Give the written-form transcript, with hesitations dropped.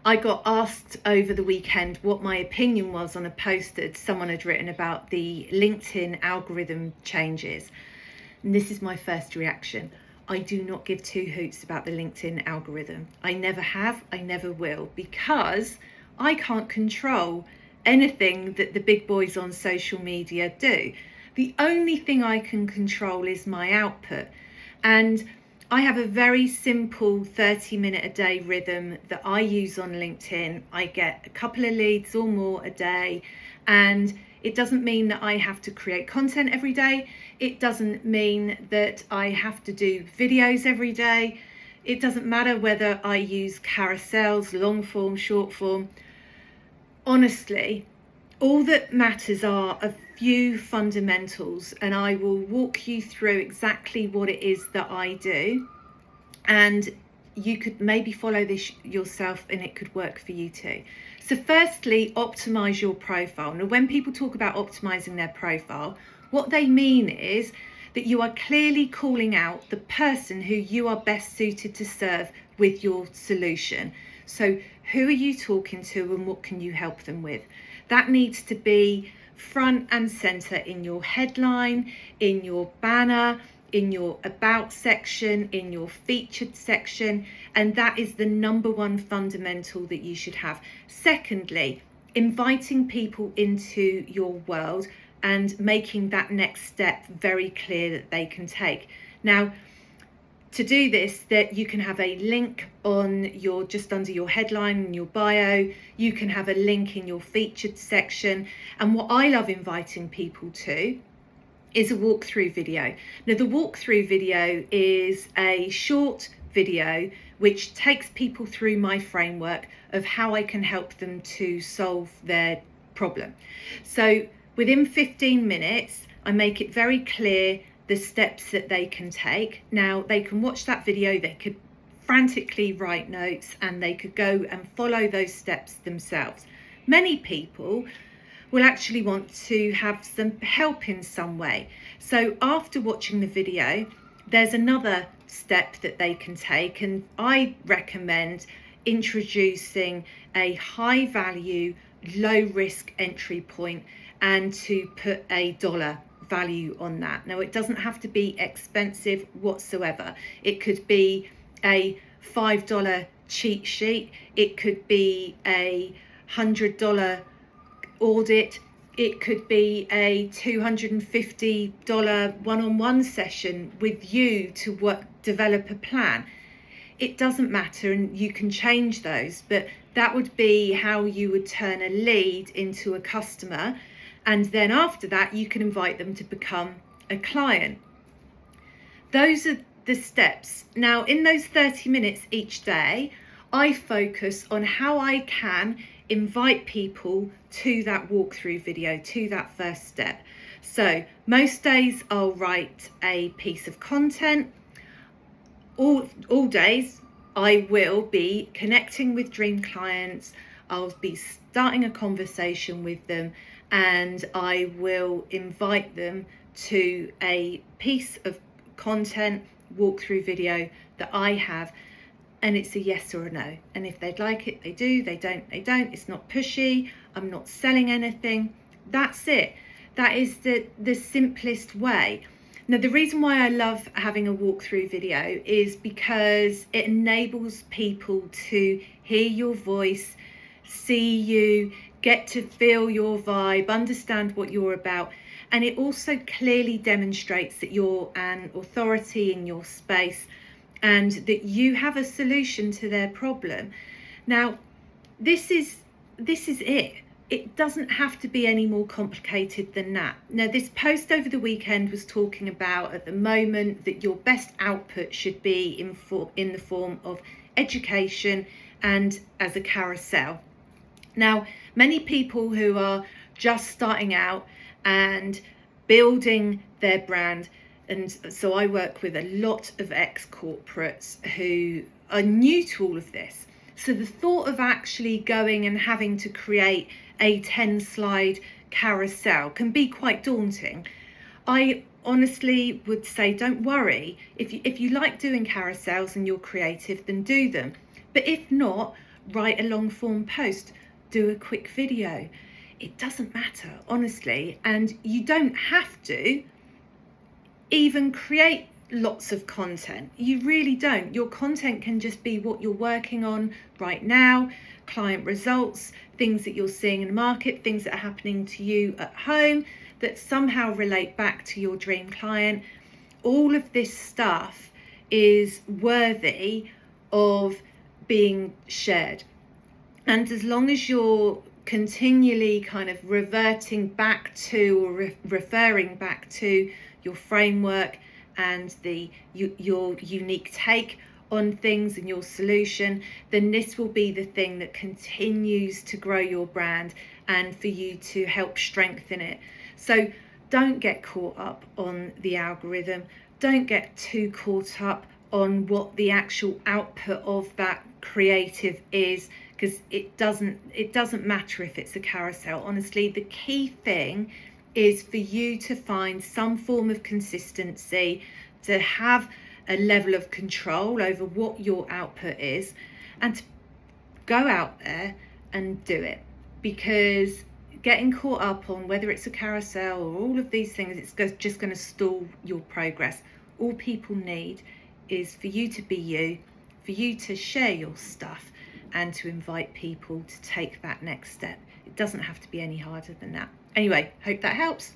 I got asked over the weekend what my opinion was on a post that someone had written about the LinkedIn algorithm changes. And this is my first reaction. I do not give two hoots about the LinkedIn algorithm. I never have, I never will, because I can't control anything that the big boys on social media do. The only thing I can control is my output. And I have a very simple 30-minute a day rhythm that I use on LinkedIn. I get a couple of leads or more a day, and it doesn't mean that I have to create content every day. It doesn't mean that I have to do videos every day. It doesn't matter whether I use carousels, long form, short form. Honestly, all that matters are a few fundamentals, and I will walk you through exactly what it is that I do, and you could maybe follow this yourself and it could work for you too. So firstly, optimize your profile. Now, when people talk about optimizing their profile, what they mean is that you are clearly calling out the person who you are best suited to serve with your solution. So who are you talking to and what can you help them with? That needs to be front and center in your headline, in your banner, in your about section, in your featured section, and that is the number one fundamental that you should have. Secondly, inviting people into your world and making that next step very clear that they can take. Now, to do this, that you can have a link on your, just under your headline in your bio, you can have a link in your featured section. And what I love inviting people to is a walkthrough video. Now, the walkthrough video is a short video which takes people through my framework of how I can help them to solve their problem. So within 15 minutes, I make it very clear the steps that they can take. Now, they can watch that video, they could frantically write notes, and they could go and follow those steps themselves. Many people will actually want to have some help in some way. So after watching the video, there's another step that they can take, and I recommend introducing a high value, low risk entry point and to put a dollar value on that. Now, it doesn't have to be expensive whatsoever. It could be a $5 cheat sheet. It could be a $100 audit. It could be a $250 one-on-one session with you to develop a plan. It doesn't matter, and you can change those, but that would be how you would turn a lead into a customer. And then after that, you can invite them to become a client. Those are the steps. Now, in those 30 minutes each day, I focus on how I can invite people to that walkthrough video, to that first step. So most days I'll write a piece of content. All days I will be connecting with dream clients. I'll be starting a conversation with them, and I will invite them to a piece of content walkthrough video that I have, and it's a yes or a no. And if they'd like it, they do. They don't, they don't. It's not pushy. I'm not selling anything. That's it. That is the simplest way. Now, the reason why I love having a walkthrough video is because it enables people to hear your voice, see you, get to feel your vibe, understand what you're about. And it also clearly demonstrates that you're an authority in your space and that you have a solution to their problem. Now, this is it. It doesn't have to be any more complicated than that. Now, this post over the weekend was talking about, at the moment, that your best output should be in the form of education and as a carousel. Now, many people who are just starting out and building their brand, and so I work with a lot of ex-corporates who are new to all of this. So the thought of actually going and having to create a 10-slide carousel can be quite daunting. I honestly would say, don't worry. If you like doing carousels and you're creative, then do them. But if not, write a long form post, do a quick video. It doesn't matter, honestly. And you don't have to even create lots of content. You really don't. Your content can just be what you're working on right now, client results, things that you're seeing in the market, things that are happening to you at home that somehow relate back to your dream client. All of this stuff is worthy of being shared. And as long as you're continually kind of reverting back to or referring back to your framework and your unique take on things and your solution, then this will be the thing that continues to grow your brand and for you to help strengthen it. So don't get caught up on the algorithm. Don't get too caught up on what the actual output of that creative is, because it doesn't matter if it's a carousel. Honestly, the key thing is for you to find some form of consistency, to have a level of control over what your output is, and to go out there and do it. Because getting caught up on whether it's a carousel or all of these things, it's just going to stall your progress. All people need is for you to be you, for you to share your stuff, and to invite people to take that next step. It doesn't have to be any harder than that. Anyway, hope that helps.